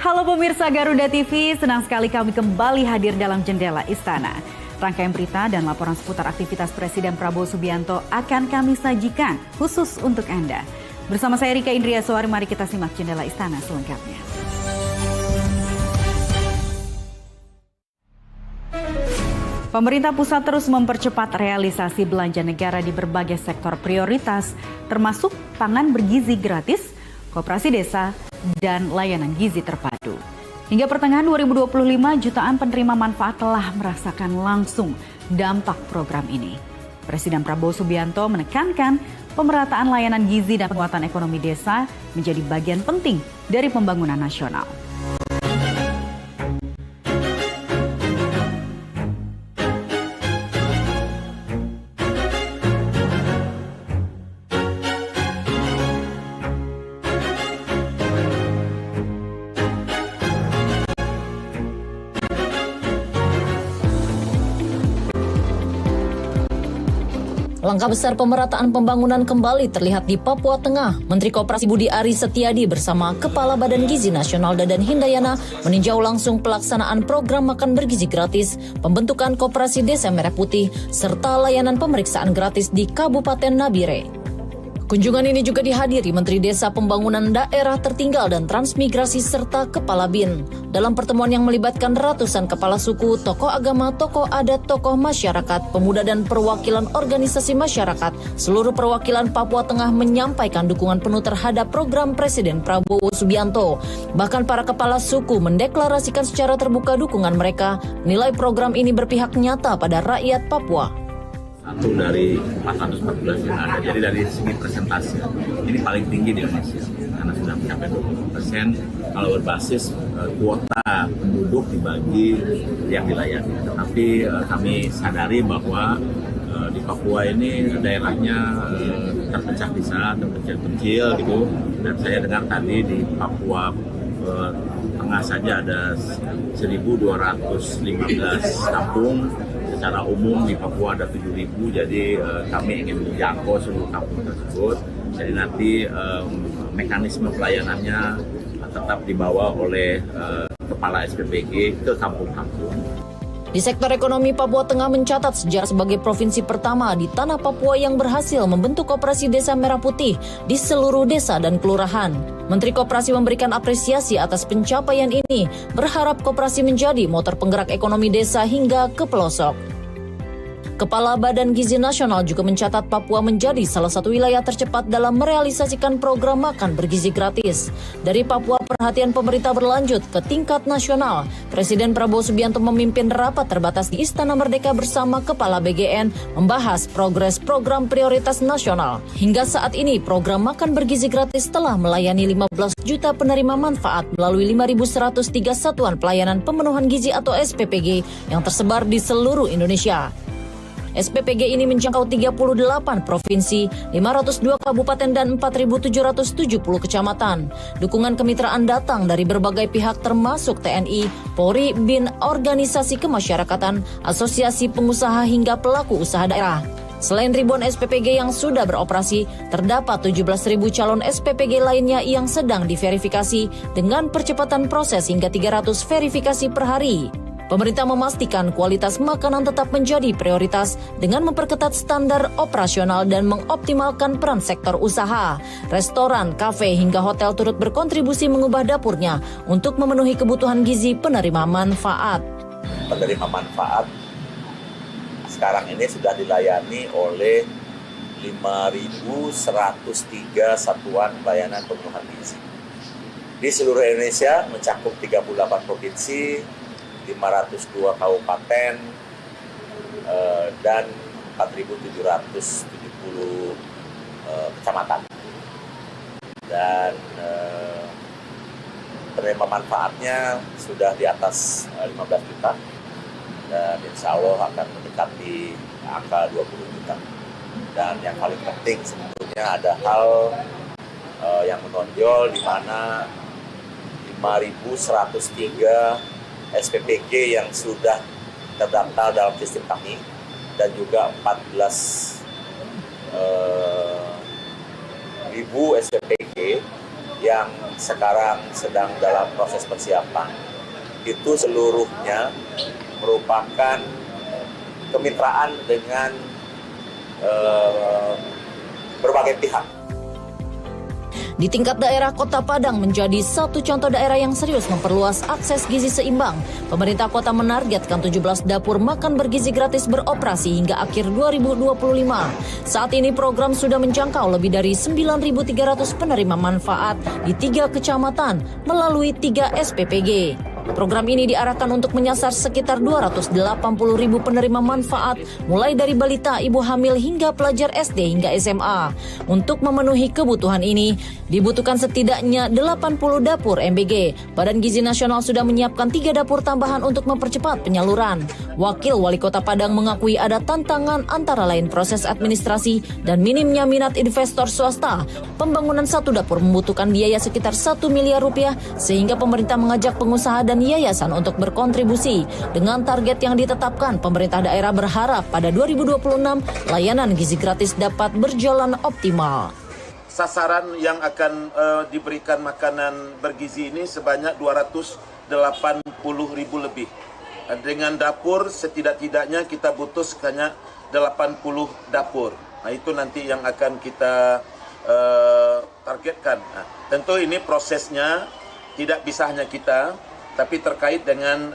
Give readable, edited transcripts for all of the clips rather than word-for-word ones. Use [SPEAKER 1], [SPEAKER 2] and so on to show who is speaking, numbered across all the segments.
[SPEAKER 1] Halo pemirsa Garuda TV, senang sekali kami kembali hadir dalam Jendela Istana. Rangkaian berita dan laporan seputar aktivitas Presiden Prabowo Subianto akan kami sajikan khusus untuk Anda. Bersama saya Rika Indriaswari, mari kita simak Jendela Istana selengkapnya. Pemerintah pusat terus mempercepat realisasi belanja negara di berbagai sektor prioritas, termasuk pangan bergizi gratis, koperasi desa, dan layanan gizi terpadu. Hingga pertengahan 2025, jutaan penerima manfaat telah merasakan langsung dampak program ini. Presiden Prabowo Subianto menekankan pemerataan layanan gizi dan penguatan ekonomi desa menjadi bagian penting dari pembangunan nasional.
[SPEAKER 2] Langkah besar pemerataan pembangunan kembali terlihat di Papua Tengah. Menteri Koperasi Budi Ari Setiadi bersama Kepala Badan Gizi Nasional Dadan Hindayana meninjau langsung pelaksanaan program makan bergizi gratis, pembentukan Koperasi Desa Merah Putih, serta layanan pemeriksaan gratis di Kabupaten Nabire. Kunjungan ini juga dihadiri Menteri Desa Pembangunan Daerah Tertinggal dan Transmigrasi serta Kepala BIN. Dalam pertemuan yang melibatkan ratusan kepala suku, tokoh agama, tokoh adat, tokoh masyarakat, pemuda dan perwakilan organisasi masyarakat, seluruh perwakilan Papua Tengah menyampaikan dukungan penuh terhadap program Presiden Prabowo Subianto. Bahkan para kepala suku mendeklarasikan secara terbuka dukungan mereka, menilai program ini berpihak nyata pada rakyat Papua.
[SPEAKER 3] Satu dari 414 yang ada, jadi dari segi persentase ini paling tinggi di Indonesia karena sudah mencapai 20%. Kalau berbasis kuota penduduk dibagi yang dilayani, tetapi kami sadari bahwa di Papua ini daerahnya terpecah terpencil gitu, dan saya dengar tadi di Papua Tengah saja ada 1.215 kampung. Secara umum di Papua ada 7.000, jadi kami ingin menjangkau seluruh kampung tersebut. Jadi nanti mekanisme pelayanannya tetap dibawa oleh kepala SPPG ke kampung-kampung.
[SPEAKER 2] Di sektor ekonomi, Papua Tengah mencatat sejarah sebagai provinsi pertama di tanah Papua yang berhasil membentuk Koperasi Desa Merah Putih di seluruh desa dan kelurahan. Menteri Koperasi memberikan apresiasi atas pencapaian ini, berharap koperasi menjadi motor penggerak ekonomi desa hingga ke pelosok. Kepala Badan Gizi Nasional juga mencatat Papua menjadi salah satu wilayah tercepat dalam merealisasikan program makan bergizi gratis. Dari Papua, perhatian pemerintah berlanjut ke tingkat nasional. Presiden Prabowo Subianto memimpin rapat terbatas di Istana Merdeka bersama Kepala BGN membahas progres program prioritas nasional. Hingga saat ini, program makan bergizi gratis telah melayani 15 juta penerima manfaat melalui 5.103 satuan pelayanan pemenuhan gizi atau SPPG yang tersebar di seluruh Indonesia. SPPG ini menjangkau 38 provinsi, 502 kabupaten dan 4.770 kecamatan. Dukungan kemitraan datang dari berbagai pihak termasuk TNI, Polri, BIN, organisasi kemasyarakatan, asosiasi pengusaha hingga pelaku usaha daerah. Selain ribuan SPPG yang sudah beroperasi, terdapat 17.000 calon SPPG lainnya yang sedang diverifikasi dengan percepatan proses hingga 300 verifikasi per hari. Pemerintah memastikan kualitas makanan tetap menjadi prioritas dengan memperketat standar operasional dan mengoptimalkan peran sektor usaha. Restoran, kafe, hingga hotel turut berkontribusi mengubah dapurnya untuk memenuhi kebutuhan gizi penerima manfaat.
[SPEAKER 4] Penerima manfaat sekarang ini sudah dilayani oleh 5.103 satuan pelayanan pemenuhan gizi. Di seluruh Indonesia mencakup 38 provinsi, 502 kabupaten, dan 4.770 kecamatan. Dan penerima manfaatnya sudah di atas 15 juta, dan insya Allah akan mendekati angka 20 juta. Dan yang paling penting sebetulnya ada hal yang menonjol di mana 5.103 SPPG yang sudah terdaftar dalam sistem kami dan juga 14.000 SPPG yang sekarang sedang dalam proses persiapan, itu seluruhnya merupakan kemitraan dengan berbagai pihak.
[SPEAKER 2] Di tingkat daerah, Kota Padang menjadi satu contoh daerah yang serius memperluas akses gizi seimbang. Pemerintah kota menargetkan 17 dapur makan bergizi gratis beroperasi hingga akhir 2025. Saat ini program sudah menjangkau lebih dari 9.300 penerima manfaat di 3 kecamatan melalui 3 SPPG. Program ini diarahkan untuk menyasar sekitar 280.000 penerima manfaat, mulai dari balita, ibu hamil, hingga pelajar SD hingga SMA. Untuk memenuhi kebutuhan ini, dibutuhkan setidaknya 80 dapur MBG. Badan Gizi Nasional sudah menyiapkan 3 dapur tambahan untuk mempercepat penyaluran. Wakil Wali Kota Padang mengakui ada tantangan antara lain proses administrasi dan minimnya minat investor swasta. Pembangunan 1 dapur membutuhkan biaya sekitar 1 miliar rupiah, sehingga pemerintah mengajak pengusaha dan yayasan untuk berkontribusi. Dengan target yang ditetapkan, pemerintah daerah berharap pada 2026 layanan gizi gratis dapat berjalan optimal.
[SPEAKER 5] Sasaran yang akan diberikan makanan bergizi ini sebanyak 280.000 lebih. Dengan dapur setidak-tidaknya kita butuh sebanyak 80 dapur. Nah, itu nanti yang akan kita targetkan. Nah, tentu ini prosesnya tidak bisa hanya kita, tapi terkait dengan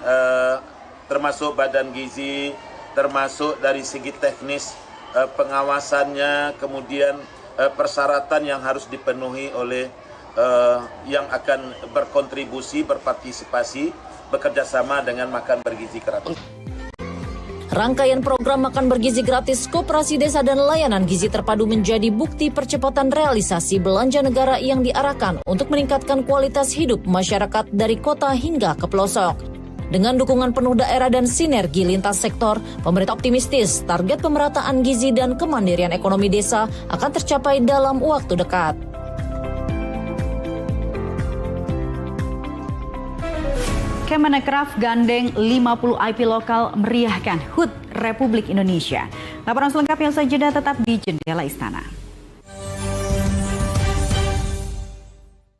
[SPEAKER 5] termasuk badan gizi, termasuk dari segi teknis pengawasannya, kemudian persyaratan yang harus dipenuhi oleh yang akan berkontribusi, berpartisipasi, bekerjasama dengan makan bergizi gratis.
[SPEAKER 2] Rangkaian program makan bergizi gratis Koperasi Desa dan Layanan Gizi Terpadu menjadi bukti percepatan realisasi belanja negara yang diarahkan untuk meningkatkan kualitas hidup masyarakat dari kota hingga ke pelosok. Dengan dukungan penuh daerah dan sinergi lintas sektor, pemerintah optimistis target pemerataan gizi dan kemandirian ekonomi desa akan tercapai dalam waktu dekat.
[SPEAKER 1] Kemenekraf gandeng 50 IP lokal meriahkan HUT Republik Indonesia. Laporan selengkapnya usai jeda tetap di Jendela Istana.